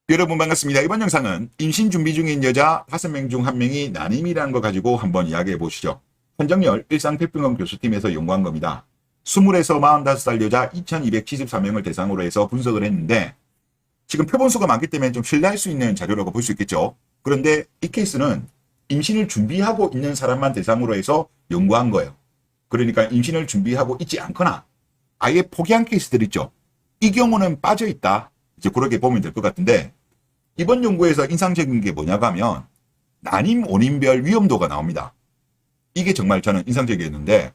여러분 반갑습니다. 이번 영상은 임신 준비 중인 여자 5명 중 1명이 난임이라는 거 가지고 한번 이야기해 보시죠. 현정열 일상태평원 교수팀에서 연구한 겁니다. 20에서 45살 여자 2274명을 대상으로 해서 분석을 했는데 지금 표본수가 많기 때문에 좀 신뢰할 수 있는 자료라고 볼 수 있겠죠. 그런데 이 케이스는 임신을 준비하고 있는 사람만 대상으로 해서 연구한 거예요. 그러니까 임신을 준비하고 있지 않거나 아예 포기한 케이스들 있죠. 이 경우는 빠져 있다. 이제 그렇게 보면 될 것 같은데 이번 연구에서 인상적인 게 뭐냐고 하면 난임 원인별 위험도가 나옵니다. 이게 정말 저는 인상적이었는데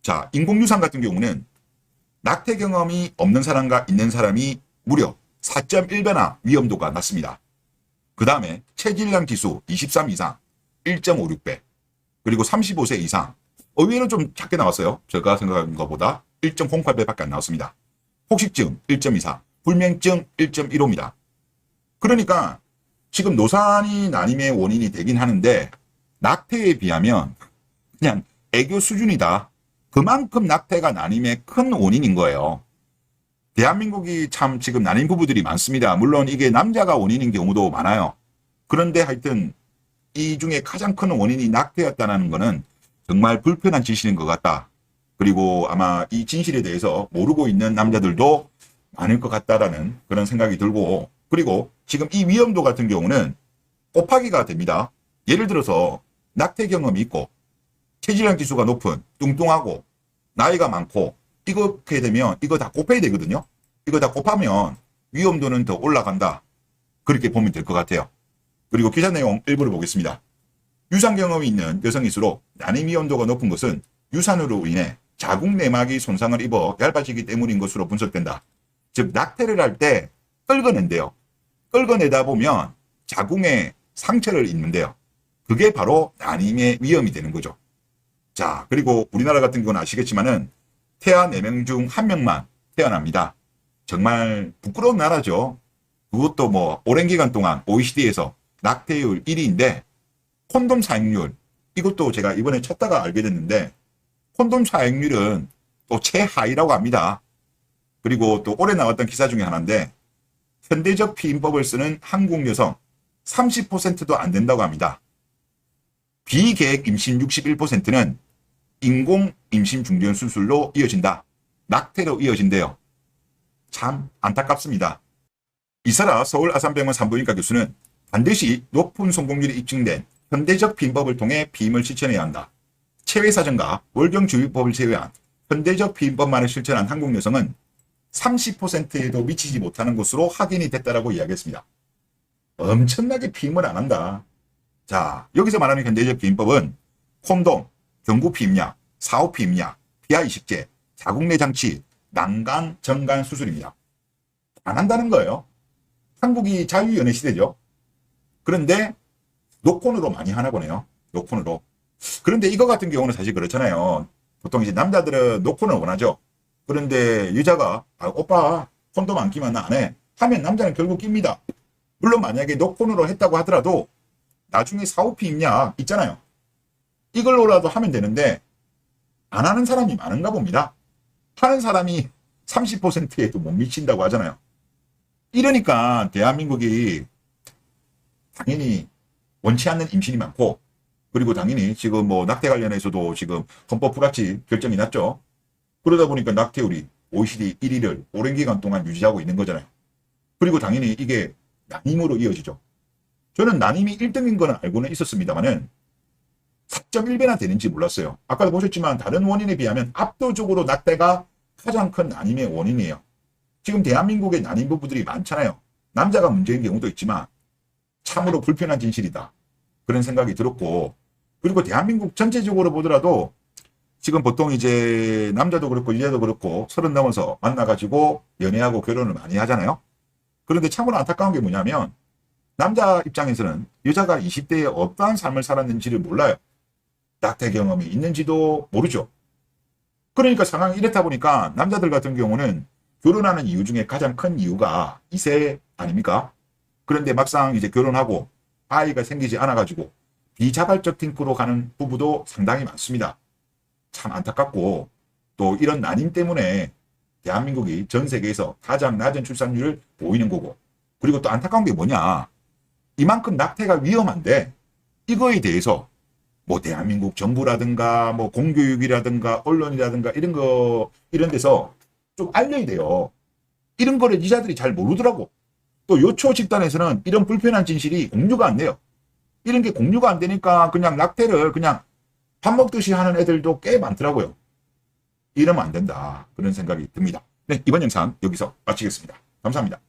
자, 인공유산 같은 경우는 낙태 경험이 없는 사람과 있는 사람이 무려 4.1배나 위험도가 낮습니다. 그 다음에 체질량 지수 23 이상 1.56배 그리고 35세 이상 의외로 좀 작게 나왔어요. 제가 생각한 것보다 1.08배밖에 안 나왔습니다. 혹식증 1.24 불면증 1.15입니다. 그러니까 지금 노산이 난임의 원인이 되긴 하는데 낙태에 비하면 그냥 애교 수준이다. 그만큼 낙태가 난임의 큰 원인인 거예요. 대한민국이 참 지금 난임 부부들이 많습니다. 물론 이게 남자가 원인인 경우도 많아요. 그런데 하여튼 이 중에 가장 큰 원인이 낙태였다는 거는 정말 불편한 진실인 것 같다. 그리고 아마 이 진실에 대해서 모르고 있는 남자들도 많을 것 같다라는 그런 생각이 들고 그리고 지금 이 위험도 같은 경우는 곱하기가 됩니다. 예를 들어서 낙태 경험이 있고 체질량 지수가 높은 뚱뚱하고 나이가 많고 이렇게 되면 이거 다 곱해야 되거든요. 이거 다 곱하면 위험도는 더 올라간다. 그렇게 보면 될 것 같아요. 그리고 기사 내용 일부를 보겠습니다. 유산 경험이 있는 여성일수록 난임 위험도가 높은 것은 유산으로 인해 자궁 내막이 손상을 입어 얇아지기 때문인 것으로 분석된다. 즉 낙태를 할 때 끌어낸대요. 끌어내다 보면 자궁에 상처를 입는데요. 그게 바로 난임의 위험이 되는 거죠. 자, 그리고 우리나라 같은 경우는 아시겠지만은 태아 4명 중 1명만 태어납니다. 정말 부끄러운 나라죠. 그것도 뭐 오랜 기간 동안 OECD에서 낙태율 1위인데 콘돔 사용률 이것도 제가 이번에 찾다가 알게 됐는데 콘돔 사용률은 또 최하위라고 합니다. 그리고 또 올해 나왔던 기사 중에 하나인데 현대적 피임법을 쓰는 한국 여성 30%도 안 된다고 합니다. 비계획 임신 61%는 인공 임신 중지원 수술로 이어진다. 낙태로 이어진대요. 참 안타깝습니다. 이사라 서울 아산병원 산부인과 교수는 반드시 높은 성공률이 입증된 현대적 피임법을 통해 피임을 실천해야 한다. 체외사정과 월경주의법을 제외한 현대적 피임법만을 실천한 한국 여성은 30%에도 미치지 못하는 것으로 확인이 됐다라고 이야기했습니다. 엄청나게 피임을 안 한다. 자, 여기서 말하는 현대적 피임법은 콘돔, 경구 피임약, 사후 피임약, 피하 이식제, 자궁내 장치, 난간, 정간 수술입니다. 안 한다는 거예요. 한국이 자유연애 시대죠. 그런데 노콘으로 많이 하나 보네요. 노콘으로. 그런데 이거 같은 경우는 사실 그렇잖아요. 보통 이제 남자들은 노콘을 원하죠. 그런데 여자가 오빠 콘돔 안 끼면 나 안 해. 하면 남자는 결국 낍니다. 물론 만약에 노콘으로 했다고 하더라도 나중에 사후 피임약 있잖아요. 이걸로라도 하면 되는데 안 하는 사람이 많은가 봅니다. 하는 사람이 30%에도 못 미친다고 하잖아요. 이러니까 대한민국이 당연히 원치 않는 임신이 많고 그리고 당연히 지금 뭐 낙태 관련해서도 지금 헌법 불합치 결정이 났죠. 그러다 보니까 낙태율이 OECD 1위를 오랜 기간 동안 유지하고 있는 거잖아요. 그리고 당연히 이게 난임으로 이어지죠. 저는 난임이 1등인 건 알고는 있었습니다만은 4.1배나 되는지 몰랐어요. 아까도 보셨지만 다른 원인에 비하면 압도적으로 낙태가 가장 큰 난임의 원인이에요. 지금 대한민국에 난임 부부들이 많잖아요. 남자가 문제인 경우도 있지만 참으로 불편한 진실이다. 그런 생각이 들었고 그리고 대한민국 전체적으로 보더라도 지금 보통 이제 남자도 그렇고 여자도 그렇고 30 넘어서 만나가지고 연애하고 결혼을 많이 하잖아요. 그런데 참으로 안타까운 게 뭐냐면 남자 입장에서는 여자가 20대에 어떠한 삶을 살았는지를 몰라요. 낙태 경험이 있는지도 모르죠. 그러니까 상황이 이렇다 보니까 남자들 같은 경우는 결혼하는 이유 중에 가장 큰 이유가 이세 아닙니까? 그런데 막상 이제 결혼하고 아이가 생기지 않아가지고 비자발적 팅크로 가는 부부도 상당히 많습니다. 참 안타깝고 또 이런 난임 때문에 대한민국이 전 세계에서 가장 낮은 출산율을 보이는 거고 그리고 또 안타까운 게 뭐냐. 이만큼 낙태가 위험한데 이거에 대해서 뭐 대한민국 정부라든가 뭐 공교육이라든가 언론이라든가 이런 데서 좀 알려야 돼요. 이런 거를 이자들이 잘 모르더라고. 또 요초 집단에서는 이런 불편한 진실이 공유가 안 돼요. 이런 게 공유가 안 되니까 그냥 낙태를 그냥 밥 먹듯이 하는 애들도 꽤 많더라고요. 이러면 안 된다. 그런 생각이 듭니다. 네, 이번 영상 여기서 마치겠습니다. 감사합니다.